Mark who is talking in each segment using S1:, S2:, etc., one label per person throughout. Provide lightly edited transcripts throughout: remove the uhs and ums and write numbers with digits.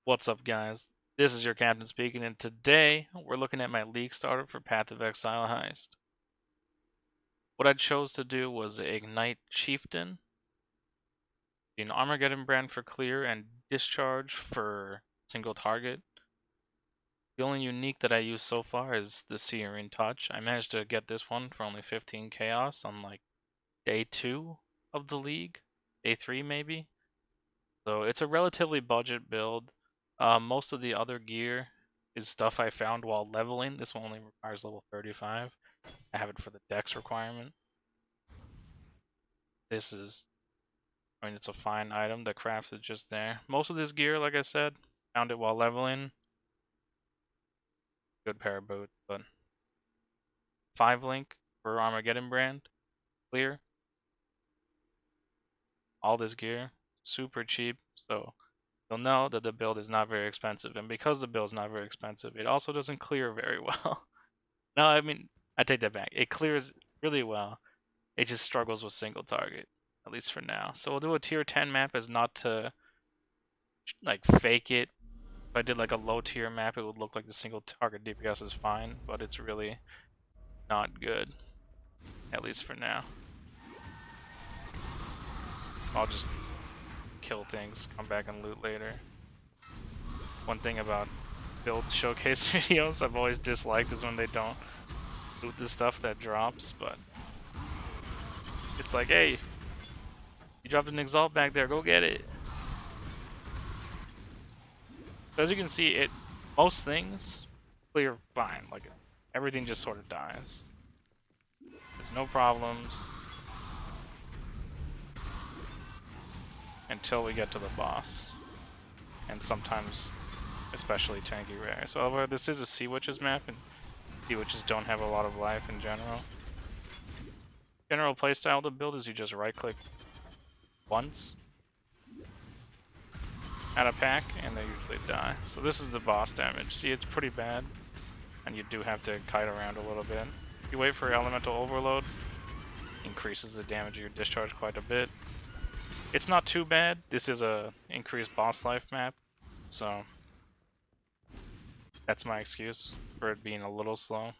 S1: What's up, guys? This is your captain speaking, and today we're looking at my league starter for Path of Exile Heist. What I chose to do was Ignite Chieftain, an Armageddon brand for clear, and Discharge for single target. The only unique that I used so far is the Searing Touch. I managed to get this one for only 15 chaos on like day 2 of the league, day 3 maybe. So it's a relatively budget build. Most of the other gear is stuff I found while leveling. This one only requires level 35. I have it for the dex requirement. This is, I mean, it's a fine item. The crafts is just there. Most of this gear, like I said, found it while leveling. Good pair of boots, but 5 link for Armageddon brand, clear. All this gear, super cheap, so you'll know that the build is not very expensive. And because the build is not very expensive, it also doesn't clear very well. No, I mean, I take that back. It clears really well. It just struggles with single target, at least for now. So we'll do a tier 10 map as not to like fake it. If I did like a low tier map, it would look like the single target DPS is fine, but it's really not good, at least for now. I'll just kill things, come back and loot later. One thing about build showcase videos I've always disliked is when they don't loot the stuff that drops, but it's like, hey, you dropped an exalt back there, go get it. So as you can see, most things clear fine, like everything just sort of dies. There's no problems until we get to the boss, and sometimes especially tanky rare. So however, this is a Sea Witches map, and Sea Witches don't have a lot of life in general. General playstyle of the build is you just right click once at a pack and they usually die. So this is the boss damage. See, it's pretty bad, and you do have to kite around a little bit. If you wait for elemental overload, increases the damage of your discharge quite a bit. It's not too bad. This is a increased boss life map, so that's my excuse for it being a little slow.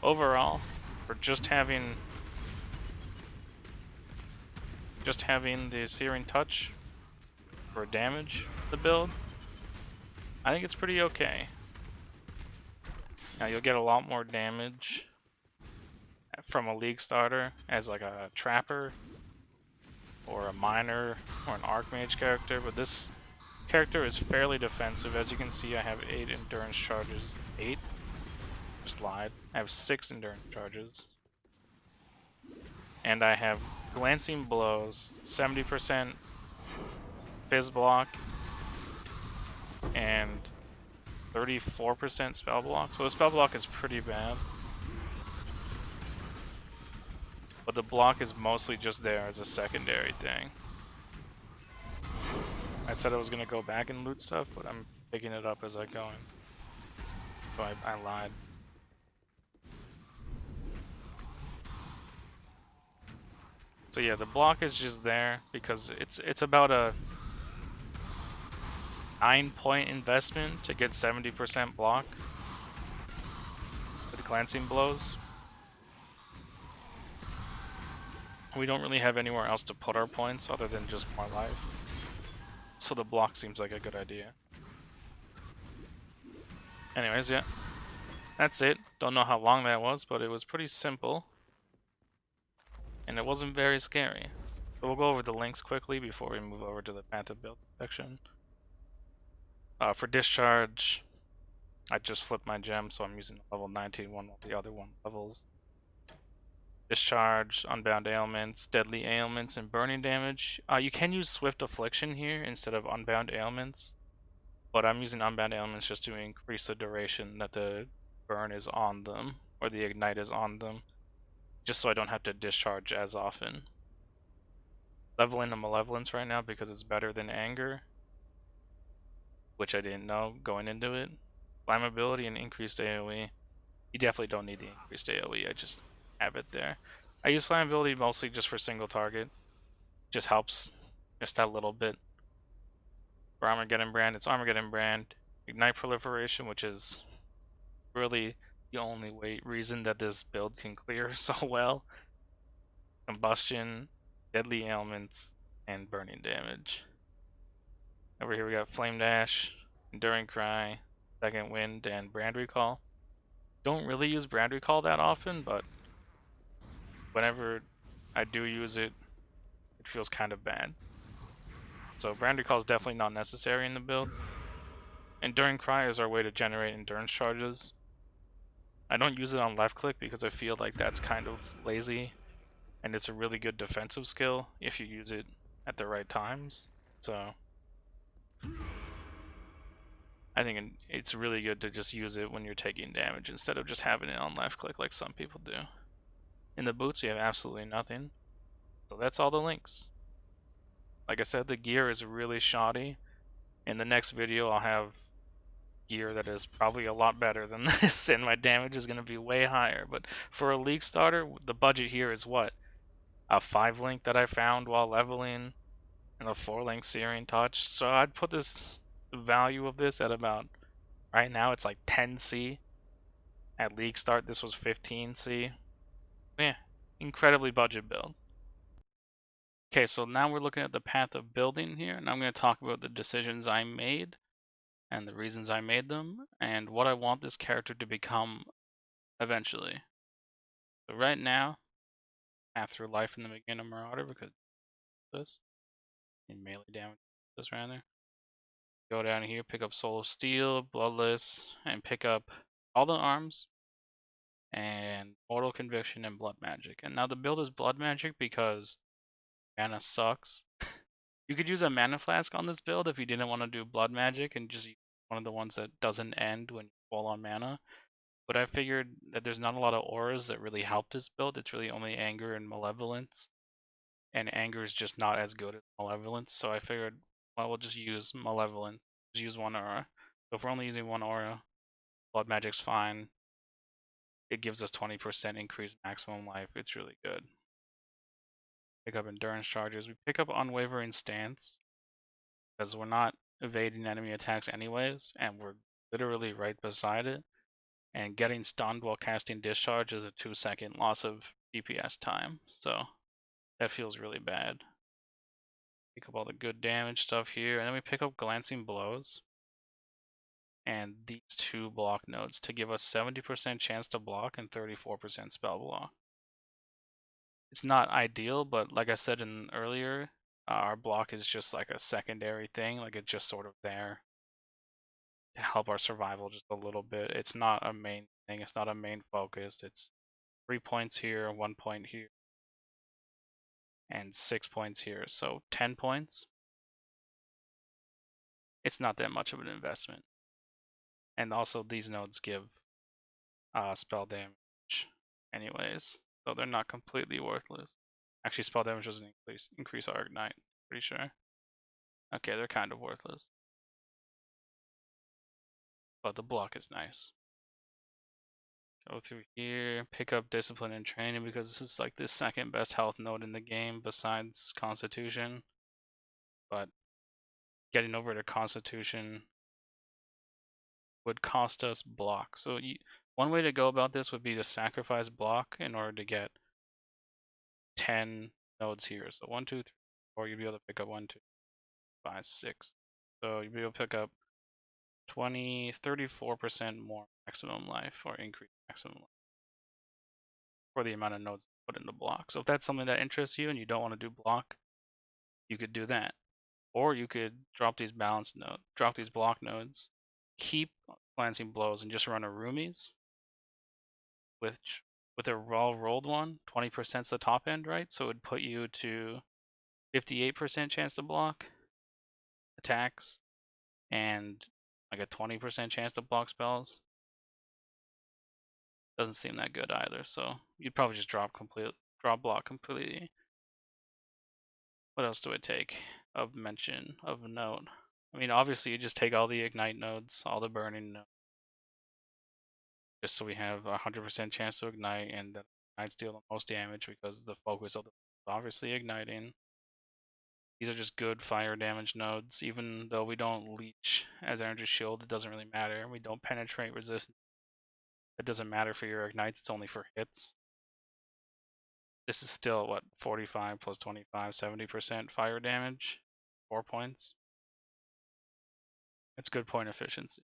S1: Overall, for just having the Searing Touch for damage the build, I think it's pretty okay. Now you'll get a lot more damage from a league starter as like a trapper or a miner or an archmage character, but this character is fairly defensive. As you can see, I have 8 endurance charges. 8? Just lied. I have 6 endurance charges. And I have glancing blows, 70% fizz block, and 34% spell block. So the spell block is pretty bad. But the block is mostly just there as a secondary thing. I said I was going to go back and loot stuff, but I'm picking it up as I go in. So I lied. So yeah, the block is just there because it's about a 9-point investment to get 70% block with glancing blows. We don't really have anywhere else to put our points other than just more life. So the block seems like a good idea. Anyways, yeah. That's it. Don't know how long that was, but it was pretty simple. And it wasn't very scary. So we'll go over the links quickly before we move over to the Path of Build section. For Discharge, I just flipped my gem, so I'm using level 19 one while the other one levels. Discharge, Unbound Ailments, Deadly Ailments, and Burning Damage. You can use Swift Affliction here instead of Unbound Ailments, but I'm using Unbound Ailments just to increase the duration that the burn is on them, or the ignite is on them, just so I don't have to discharge as often. Leveling the Malevolence right now because it's better than Anger, which I didn't know going into it. Flammability and increased AoE. You definitely don't need the increased AoE, I just have it there. I use flammability mostly just for single target. Just helps just that little bit. For Armageddon brand, it's Armageddon brand, Ignite Proliferation, which is really the only reason that this build can clear so well. Combustion, Deadly Ailments, and Burning Damage. Over here we got Flame Dash, Enduring Cry, Second Wind, and Brand Recall. Don't really use Brand Recall that often, but whenever I do use it, it feels kind of bad. So Brand Recall is definitely not necessary in the build. Enduring Cry is our way to generate endurance charges. I don't use it on left click because I feel like that's kind of lazy, and it's a really good defensive skill if you use it at the right times. So I think it's really good to just use it when you're taking damage instead of just having it on left click like some people do. In the boots you have absolutely nothing. So that's all the links. Like I said, the gear is really shoddy. In the next video I'll have gear that is probably a lot better than this, and my damage is going to be way higher. But for a league starter, the budget here is what? A 5-link that I found while leveling, and a 4-link Searing Touch. So I'd put this value of this at about, right now it's like 10C. At league start this was 15C. Yeah, incredibly budget build. Okay, so now we're looking at the path of building here, and I'm going to talk about the decisions I made and the reasons I made them, and what I want this character to become eventually. So right now, path through life in the beginning of Marauder because this in melee damage this rather. Go down here, pick up Soul of Steel, Bloodless, and pick up all the arms and Mortal Conviction and Blood Magic. And now the build is Blood Magic because mana sucks. You could use a mana flask on this build if you didn't want to do Blood Magic and just use one of the ones that doesn't end when you fall on mana. But I figured that there's not a lot of auras that really help this build. It's really only Anger and Malevolence. And Anger is just not as good as Malevolence. So I figured, well, we'll just use Malevolence. Just use one aura. So if we're only using one aura, Blood Magic's fine. It gives us 20% increased maximum life. It's really good. Pick up Endurance Charges. We pick up Unwavering Stance because we're not evading enemy attacks anyways, and we're literally right beside it. And getting stunned while casting Discharge is a 2-second loss of DPS time, so that feels really bad. Pick up all the good damage stuff here, and then we pick up Glancing Blows and these 2 block nodes to give us 70% chance to block and 34% spell block. It's not ideal, but like I said in earlier, our block is just like a secondary thing, like it's just sort of there to help our survival just a little bit. It's not a main thing, it's not a main focus. It's 3 points here, 1 point here, and 6 points here, so 10 points. It's not that much of an investment. And also these nodes give spell damage anyways, so they're not completely worthless. Actually, spell damage doesn't increase our ignite, pretty sure. Okay, they're kind of worthless. But the block is nice. Go through here, pick up Discipline and Training because this is like the second best health node in the game besides Constitution. But getting over to Constitution would cost us block. So one way to go about this would be to sacrifice block in order to get 10 nodes here. So 1, 2, 3, 4, you'd be able to pick up 1, 2, 5, 6. So you'd be able to pick up 20, 34% more maximum life or increased maximum life for the amount of nodes put into block. So if that's something that interests you and you don't want to do block, you could do that. Or you could drop these drop these block nodes, keep glancing blows and just run a roomies, which with a raw rolled one, 20% is the top end, right? So it would put you to 58% chance to block attacks and like a 20% chance to block spells. Doesn't seem that good either, so you'd probably just drop block completely. What else do I take of mention, of note? I mean, obviously you just take all the ignite nodes, all the burning nodes, just so we have a 100% chance to ignite, and that ignites deal the most damage because the focus of the obviously igniting. These are just good fire damage nodes. Even though we don't leech as energy shield, it doesn't really matter. We don't penetrate resistance. It doesn't matter for your ignites, it's only for hits. This is still, what, 45 plus 25, 70% fire damage? 4 points. It's good point efficiency.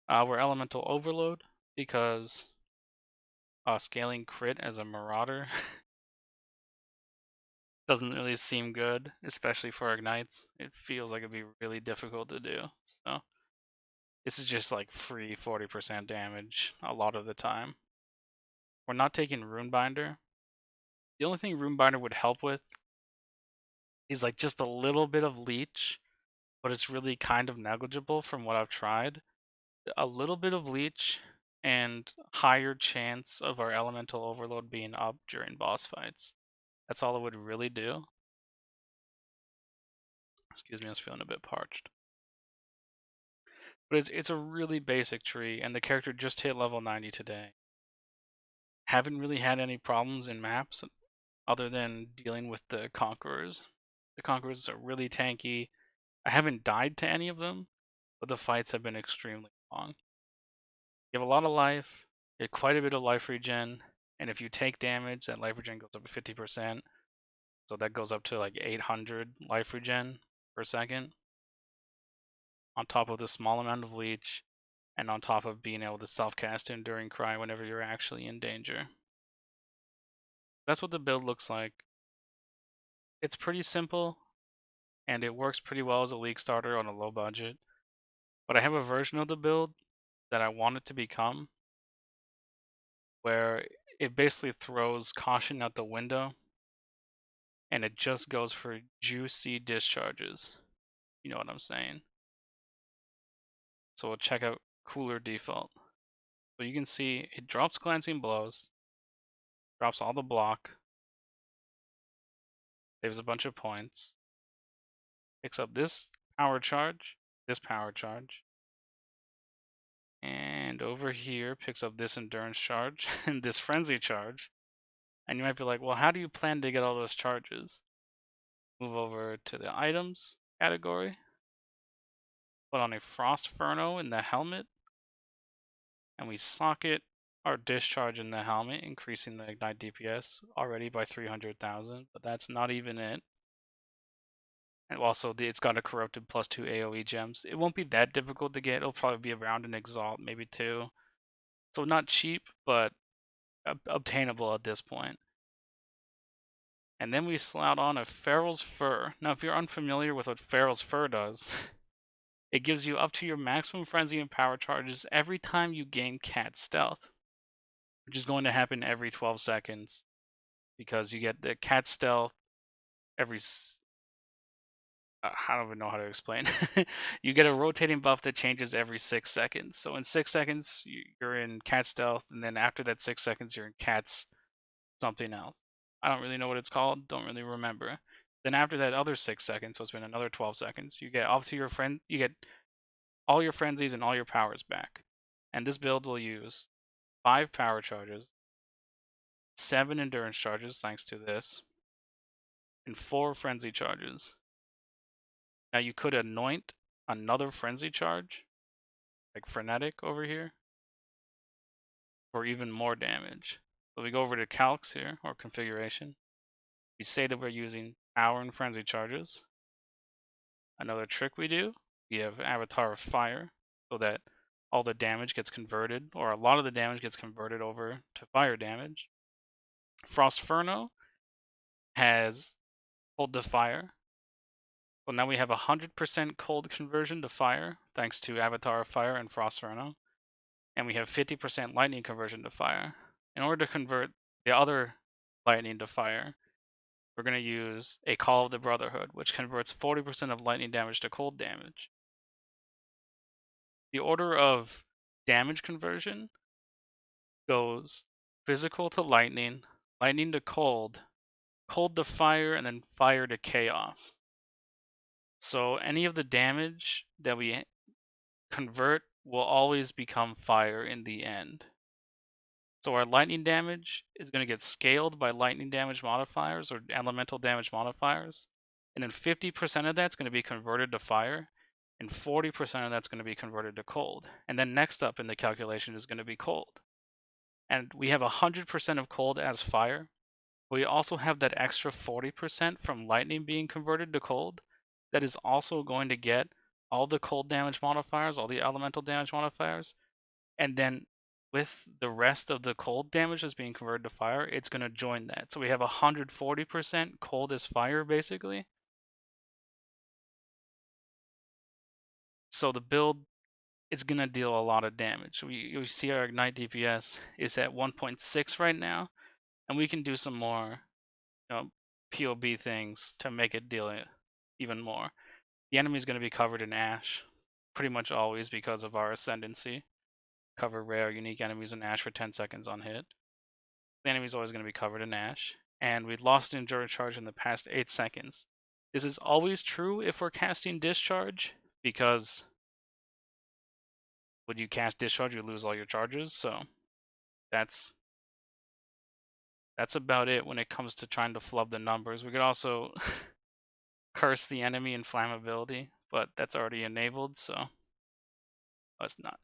S1: We're Elemental Overload because scaling crit as a Marauder doesn't really seem good, especially for ignites. It feels like it'd be really difficult to do. So this is just like free 40% damage a lot of the time. We're not taking Runebinder. The only thing Runebinder would help with is like just a little bit of leech, but it's really kind of negligible from what I've tried. A little bit of leech and higher chance of our elemental overload being up during boss fights. That's all it would really do. Excuse me, I was feeling a bit parched. But it's a really basic tree, and the character just hit level 90 today. Haven't really had any problems in maps other than dealing with the Conquerors. The Conquerors are really tanky. I haven't died to any of them, but the fights have been extremely long. You have a lot of life, you have quite a bit of life regen, and if you take damage, that life regen goes up to 50%. So that goes up to like 800 life regen per second. On top of the small amount of leech, and on top of being able to self-cast Enduring Cry whenever you're actually in danger. That's what the build looks like. It's pretty simple, and it works pretty well as a league starter on a low budget. But I have a version of the build that I want it to become, where it basically throws caution out the window, and it just goes for juicy discharges. You know what I'm saying? So we'll check out Cooler Default. So you can see it drops Glancing Blows, drops all the block, saves a bunch of points, picks up this power charge, and over here picks up this endurance charge and this frenzy charge. And you might be like, well, how do you plan to get all those charges? Move over to the items category, put on a Frost Ferno in the helmet, and we socket our discharge in the helmet, increasing the ignite DPS already by 300,000, but that's not even it. And also, it's got a corrupted +2 AoE gems. It won't be that difficult to get. It'll probably be around an Exalt, maybe 2. So not cheap, but obtainable at this point. And then we slot on a Feral's Fur. Now, if you're unfamiliar with what Feral's Fur does, it gives you up to your maximum frenzy and power charges every time you gain Cat Stealth, which is going to happen every 12 seconds because you get the Cat Stealth every I don't even know how to explain. You get a rotating buff that changes every 6 seconds. So in 6 seconds, you're in Cat Stealth, and then after that 6 seconds, you're in Cat's something else. I don't really know what it's called. Don't really remember. Then after that other 6 seconds, so it's been another 12 seconds. You get off to your friend. You get all your frenzies and all your powers back. And this build will use 5 power charges, 7 endurance charges thanks to this, and 4 frenzy charges. Now you could anoint another frenzy charge, like frenetic over here, for even more damage. So we go over to calcs here, or configuration. We say that we're using power and frenzy charges. Another trick we do, we have Avatar of Fire, so that all the damage gets converted, or a lot of the damage gets converted over to fire damage. Frost Ferno has Cold to Fire. So now we have 100% cold conversion to fire, thanks to Avatar of Fire and Frost Ferno. And we have 50% lightning conversion to fire. In order to convert the other lightning to fire, we're going to use a Call of the Brotherhood, which converts 40% of lightning damage to cold damage. The order of damage conversion goes physical to lightning, lightning to cold, cold to fire, and then fire to chaos. So any of the damage that we convert will always become fire in the end. So our lightning damage is going to get scaled by lightning damage modifiers or elemental damage modifiers. and then 50% of that's going to be converted to fire, and 40% of that's going to be converted to cold. And then next up in the calculation is going to be cold. And we have 100% of cold as fire. We also have that extra 40% from lightning being converted to cold that is also going to get all the cold damage modifiers, all the elemental damage modifiers, and then with the rest of the cold damage that's being converted to fire, it's going to join that. So we have 140% cold as fire, basically. So the build is going to deal a lot of damage. We see our Ignite DPS is at 1.6 right now, and we can do some more POB things to make it deal even more. The enemy is going to be covered in ash, pretty much always because of our ascendancy. Cover rare, unique enemies in ash for 10 seconds on hit. The enemy is always going to be covered in ash, and we lost Endurance Charge in the past 8 seconds. This is always true if we're casting Discharge, because when you cast Discharge, you lose all your charges, so that's about it when it comes to trying to flub the numbers. We could also curse the enemy inflammability, but that's already enabled, so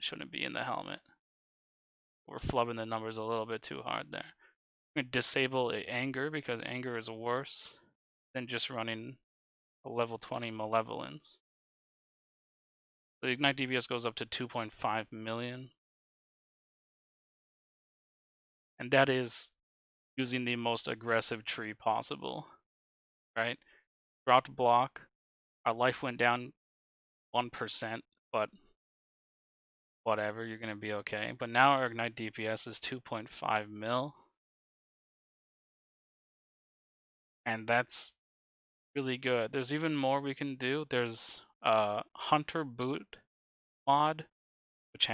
S1: shouldn't be in the helmet. We're flubbing the numbers a little bit too hard there. I'm gonna disable anger because anger is worse than just running a level 20 malevolence. The Ignite DPS goes up to 2.5 million. And that is using the most aggressive tree possible, right? Dropped block, our life went down 1%, but whatever, you're going to be okay. But now our Ignite DPS is 2.5 mil. And that's really good. There's even more we can do. There's a Hunter Boot mod, which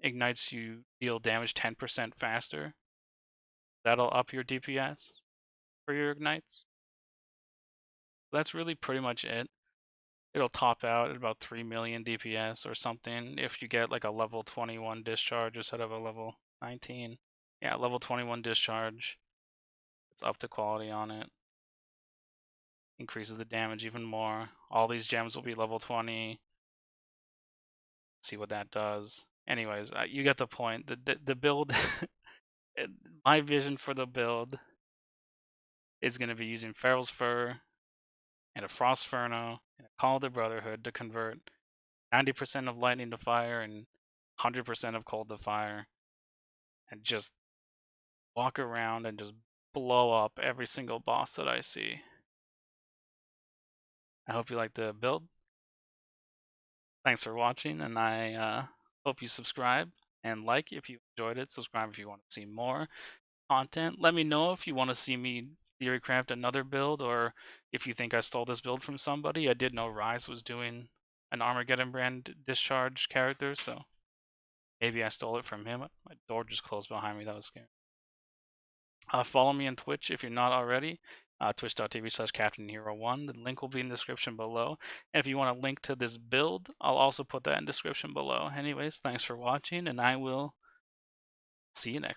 S1: ignites you deal damage 10% faster. That'll up your DPS for your ignites. That's really pretty much it. It'll top out at about 3 million DPS or something if you get like a level 21 discharge instead of a level 19. Yeah, level 21 discharge. It's up to quality on it. Increases the damage even more. All these gems will be level 20. See what that does. Anyways, you get the point. The build, my vision for the build is going to be using Feral's Fur and a Frostferno and a Call of the Brotherhood to convert 90% of lightning to fire and 100% of cold to fire, and just walk around and just blow up every single boss that I see. I hope you like the build. Thanks for watching, and I hope you subscribe and like if you enjoyed it. Subscribe if you want to see more content. Let me know if you want to see me theorycraft another build, or if you think I stole this build from somebody. I did know Rise was doing an Armageddon brand Discharge character, so maybe I stole it from him. My door just closed behind me. That was scary. Follow me on Twitch if you're not already. Twitch.tv/CaptainHero1. The link will be in the description below. And if you want a link to this build, I'll also put that in the description below. Anyways, thanks for watching, and I will see you next time.